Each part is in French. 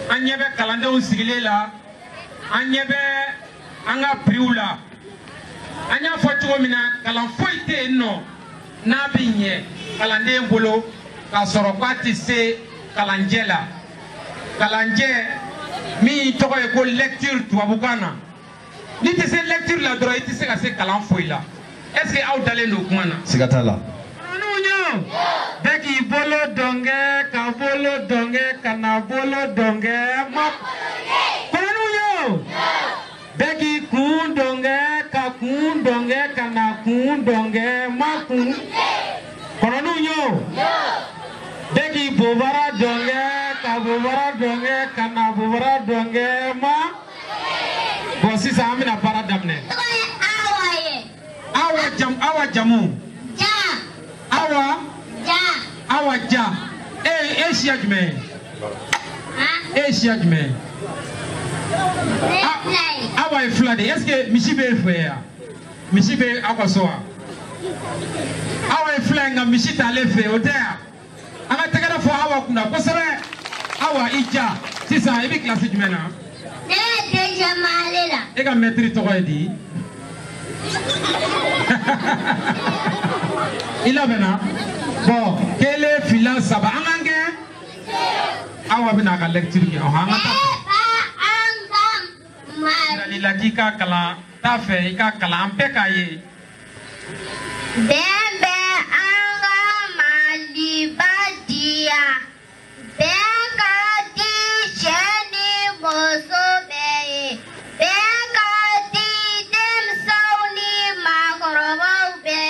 Anyebe kalande usigile la. Anyebe anga priula. Anya foto mina kalan foite no. Na binye kalande mbolo ka soro kwati se kalanjela. Kalanje mi toko e ko lecture tuabukana. Ni te se lecture la droit ti se ka se kalan foila. Est-ce que aw dalen do kuma na? Sigatala. Deki bolo donge, ka bolo donge, kana bolo donge, map. Kono yo. Deki kun donge, ka kun donge, kana kun donge, map kun. Kono yo. Deki bobara donge, ka bobara donge, kana bobara donge, ma. Bon si ça amina para damne. Awa jamu. Awa ja Asia jumɛn Asia jumɛn awa ye fila de est-ce que misi bɛ fɛ yan misi bɛ aw ka so wa awa ye fila nka misi t'ale fɛ o tɛ yan an ka tɛgɛrɛ fɔ awa kunna kosɛbɛ awa i ja sisan i bɛ kilasi jumɛn na ne ye deuxième année la e ka maître tɔgɔ ye di il a bena bon kele fila saba angange awa bena ka lecture ki o hanga ta ni la ki ka kala ta fe ka kala ampe ka ye bebe anga malibadia beka di cheni bosobe beka di dem sauni makorobo be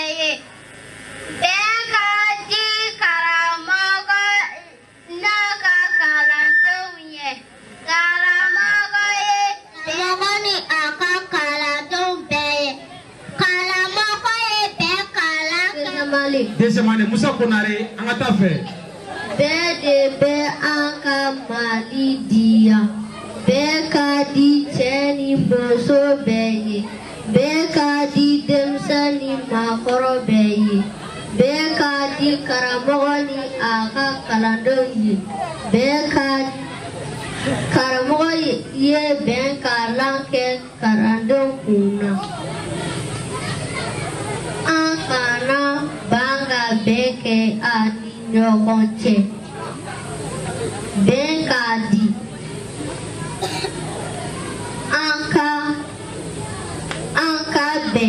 beka di karamogo naga kalantonye karamogo ye mogoni aka kalantombe karamogo ye be kalantomale desemane Musa Konare anga ta fe be anga malidia beka di cheni bosobe beka di dem sani makorobe beka di karamogoni aka kalandoyi beka karamogoyi ye beka lanke karandon kuna akana banga beke ani nyogonche beka di anka be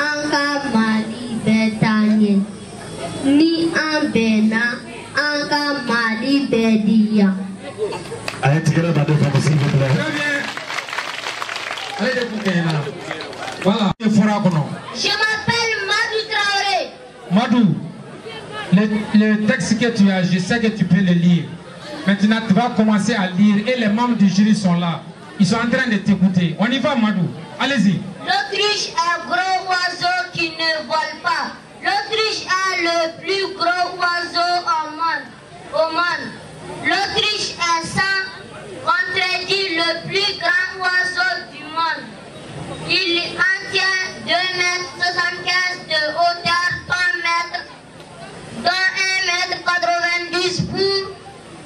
anka mali betanye ni ambena anka mali bedia Allez, tigre dans deux femmes, s'il vous plaît. très bien allez de bouquena voilà je m'appelle Madou Traoré. Madou le texte que tu as je sais que tu peux le lire maintenant tu vas commencer à lire et les membres du jury sont là. Ils sont en train de t'écouter. On y va, Madou. Allez-y. L'autruche est un gros oiseau qui ne vole pas. L'autruche est le plus gros oiseau au monde. L'autruche est sans contredit le plus grand oiseau du monde. Il en tient 2,75 m de hauteur, 3 mètres, dont 1,90 m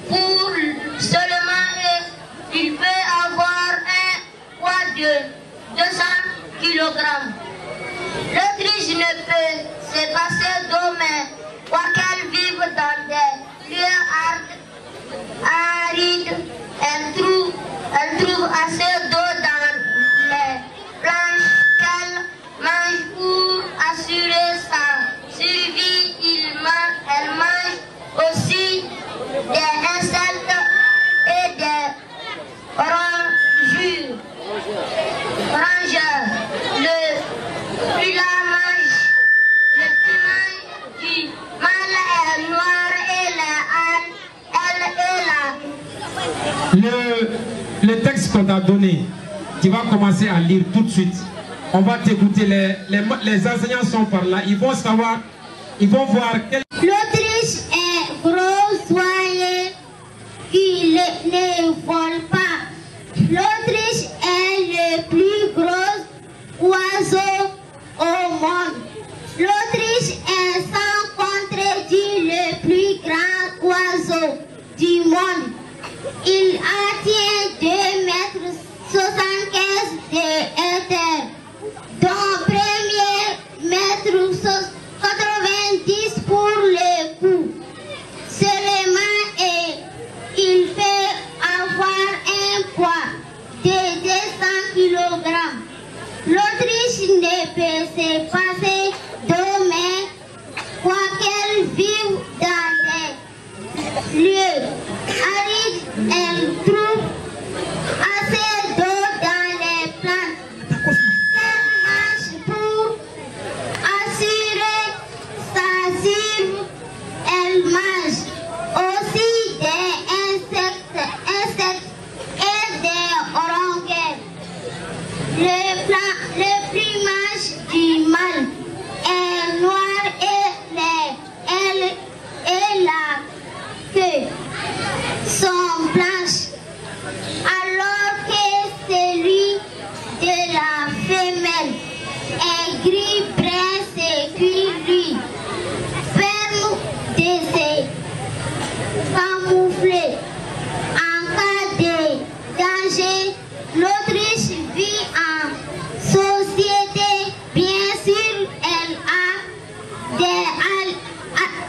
pour seulement il peut avoir un poids de 200 kg. L'autruche ne peut se passer d'eau, mais quoiqu'elle vive dans des lieux arides, elle trouve assez d'eau dans les planches qu'elle mange pour assurer sa survie. Elle mange aussi des insectes et des rongeurs. Le plus la mange, le plus du mal est noir et elle est Le texte qu'on t'a donné, tu vas commencer à lire tout de suite. On va t'écouter, les enseignants sont par là, ils vont savoir, ils vont voir quel... L'autruche est gros soyeux qui ne vole pas. L'autruche est le plus gros oiseau au monde. L'autruche est sans contredit le plus grand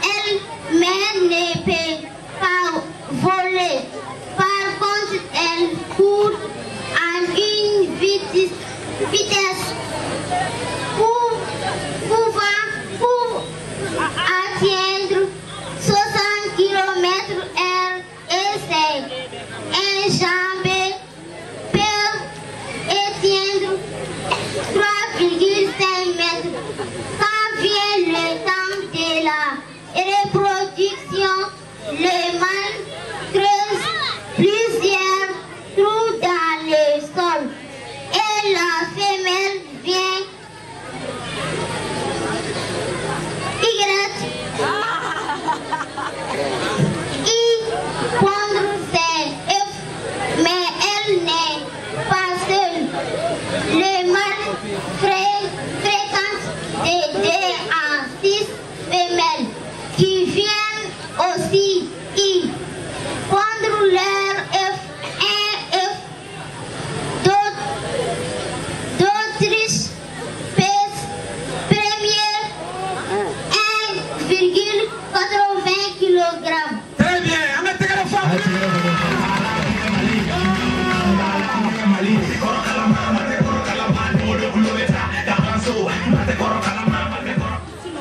elle-même ne peut pas voler. Par contre, elle court à une vitesse pouvant atteindre 60 km/h et ses enjambées peuvent atteindre 3,5 mètres. Quand vient le temps de la reproduction, le mâle creuse plusieurs trous dans le sol et la femelle vient pondre ses œufs, mais elle n'est pas seule. Le mâle fréquente de 2 à 6 femelles qui viennent aussi y pondre leurs œufs. Un œuf d'Autriche pèse premier 1,80 kg. Très bien, on a tiré la femme.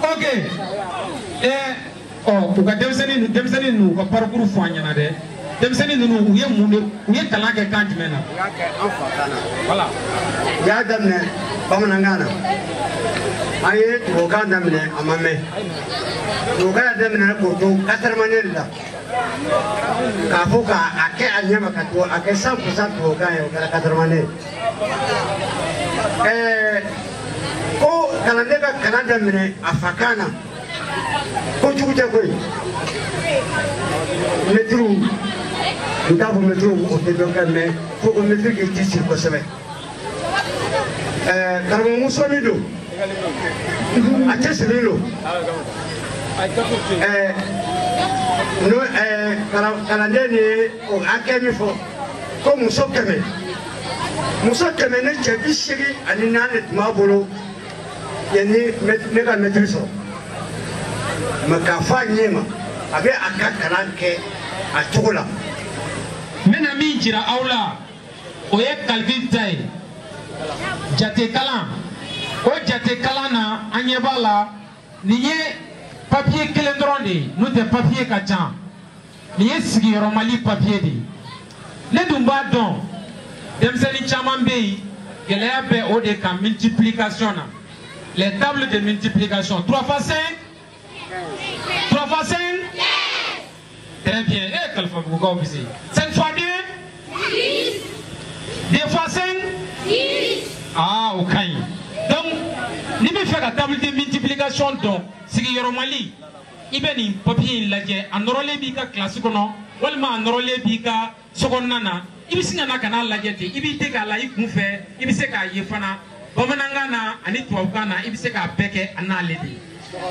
Ok. Oh, uka demseni nu ka parcours fo anyana de. Demseni nu uye munde, uye kalake kanjmena. Voilà. Ya damne bamanangana. Aye tuga damne amame. Tuga damne ko to 80 la. Kafuka ake anyama katwa ake 100% tuga yo kala 80. Ko kalandeka kanada mine afakana. Ko chukuja koi. Metru ndabu metru otedoka me ko metru ke tisi ko sebe. Karamo musoni do. Atesilo. No kalandeni o akemi fo ko musokeme. Musokeme ne chebishiri aninane mabolo. Yani mega metriso. Makafa nyema abe akakaranke achukula. Mena mi jira aula oye Calvin tay jate kalan o jate kalana anyebala niye papier kelen dron de nous te papier ka can niye sigi romali papier de ne dun ba don demseni chaman be geleya be o de ka multiplication na les tables de multiplication 3 fois 5 3 fois 5 très bien. Et quelle fois vous avez 5 fois 2 2 fois 5 ah, ok. Donc, ni me fait la table de multiplication donc si il y a Mali, il y a un papier il a un orole bika classique non, ou un orole bika seconde il y a un canal la jette, il y a un laïc nous fait, il y a un yefana, Bomanangana, Anitwa Ugana, il y a un peke analyse.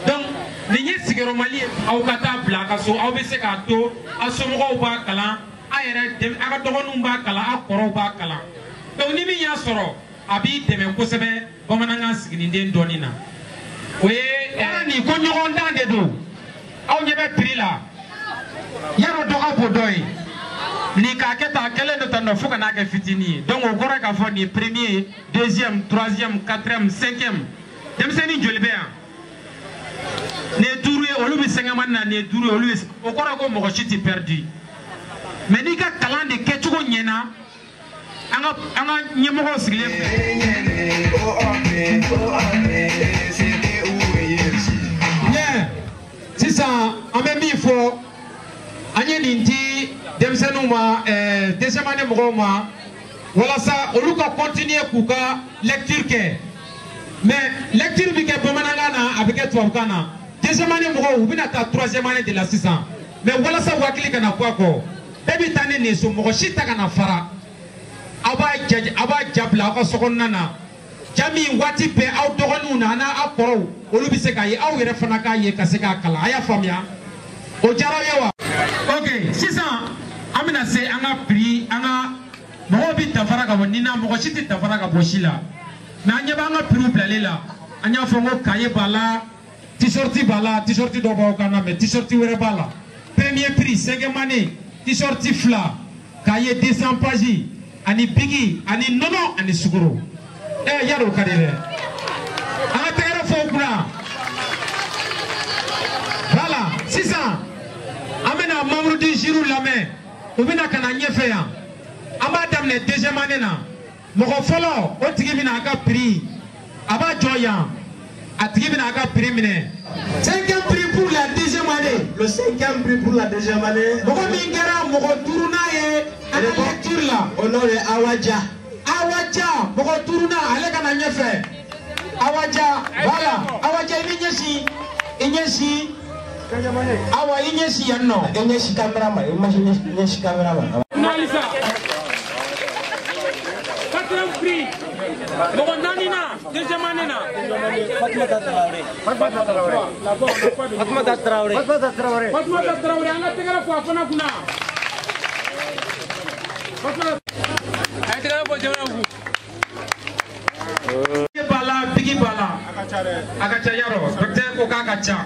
Donc, les gens qui Mali, au Kata Blakaso, au Besekato, à Somoro Bakala, à Eredem, à Doronumba Kala, à Koroba Kala. Donc, ni bien soro, abi deme kosebe, Bomananga Signinden Donina. Oui, ni Konyoron dans des dos. Au Yebe Trila, Yaro Dora Podoy, ni Kaketa, quel est notre Fukanaga Fitini. Donc, au Goraka Foni, premier, deuxième, troisième, quatrième, cinquième. Demseni Jolibert. Ne touré au lieu de 50 ne touré au lieu au corps comme Mochiti perdu. Mais ni ka kalan de kechugo nyena anga nyemoro sile. Yeah. C'est ça, en même il faut anya ninti demsenuma deuxième année mroma voilà ça au lieu de continuer kuka lecture ke. Mais lecture bi ke bomanangana avec toi kana. Deuxième année, ou bien la troisième année de la 600. Mais voilà ça, vous allez dire quoi quoi. Baby tane ne so mo shita kana fara. Aba jabla aba sokonnana. Jami wati pe au dogonu na na akoro. Olu bi se ka ye au yere fana ka ye ka se ka kala. Aya famia. O jara yewa. OK, 600 amina se anga prix anga mo bi tafara ka wonina mo shiti tafara ka boshila. Na anya ba anga prix blalela. Anya fongo kaye bala t-shirt bala t-shirt do ba kana me t-shirt were bala premier prix 5e année t-shirt fla kaye 200 pages ani bigi ani nono ani suguro yaro kadere ana tegara fo kuna voilà c'est ça amena membre du jury lamé ubina kana nyefe ya amba damne 2e année na moko folo o tigi bina ka prix aba joya atigi bina ka prix mine 5e prix pour la 2e année Le 5e prix pour la 2e année. moko mingera moko turuna ye ana lecture la Honoré Awadja. awaja moko turuna ale kana nyefe awaja voilà awaja inyesi awa inyesi yanno Inyesi cameraman. Inyesi cameraman. Nalisa. 4e prix. Moko nanina, 2e année na. Fatmata Traoré. Anga tegara fo afana kuna. Fatmata. Ay tegara fo jona fu. bala bigi bala akacha yaro docteur ko kakacha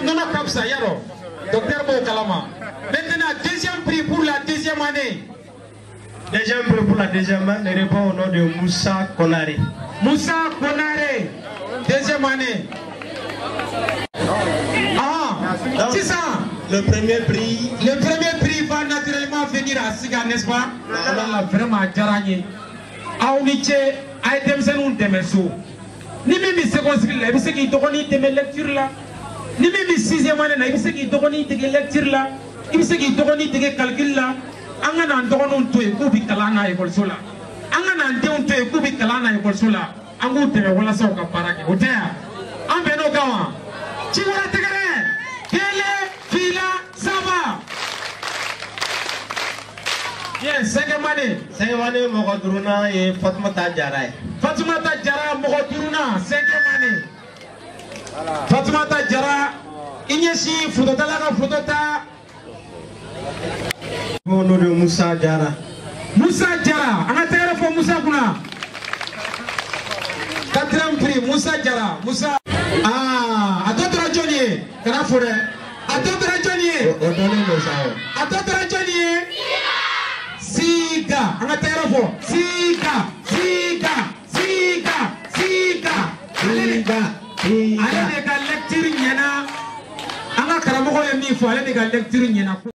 nono kapsa yaro docteur bo kalama maintenant 2e prix pour la 2e année 2e prix pour la 2e année répond au nom de Moussa Konare. Moussa Konare 2e année c'est ça Le premier prix. le premier prix va naturellement venir à Siga n'est-ce pas vraiment jaranye auniche ay demsenun demeso ni mimi second skill la biseki dogoni teme lecture la ni mimi 6e année na biseki dogoni tege lecture la biseki dogoni tege calcul la anga nan dogonun to e ko bi kalana école sola anga nan deun to e ko bi kalana école sola angu teme wala saw ka parake hotea ambe no gawa ci wala tegere kele fila saba bien 5e année 5e année Mogoduruna et Fatmata Jara. Fatoumata Jara Mogoduruna 5e année Fatoumata Jara inyesi fototala ka fotota Au nom de Moussa Jara. Moussa Jara ana tegere fo Moussa kuna 4e prix Moussa Jara Moussa atotra Johnny kana fore atotra Johnny Au nom de Moussa. atotra Johnny Siga ana tegere fo Siga ale de ka lecture ɲɛna an ka karamɔgɔ ye min fɔ ale de ka lecture ɲɛna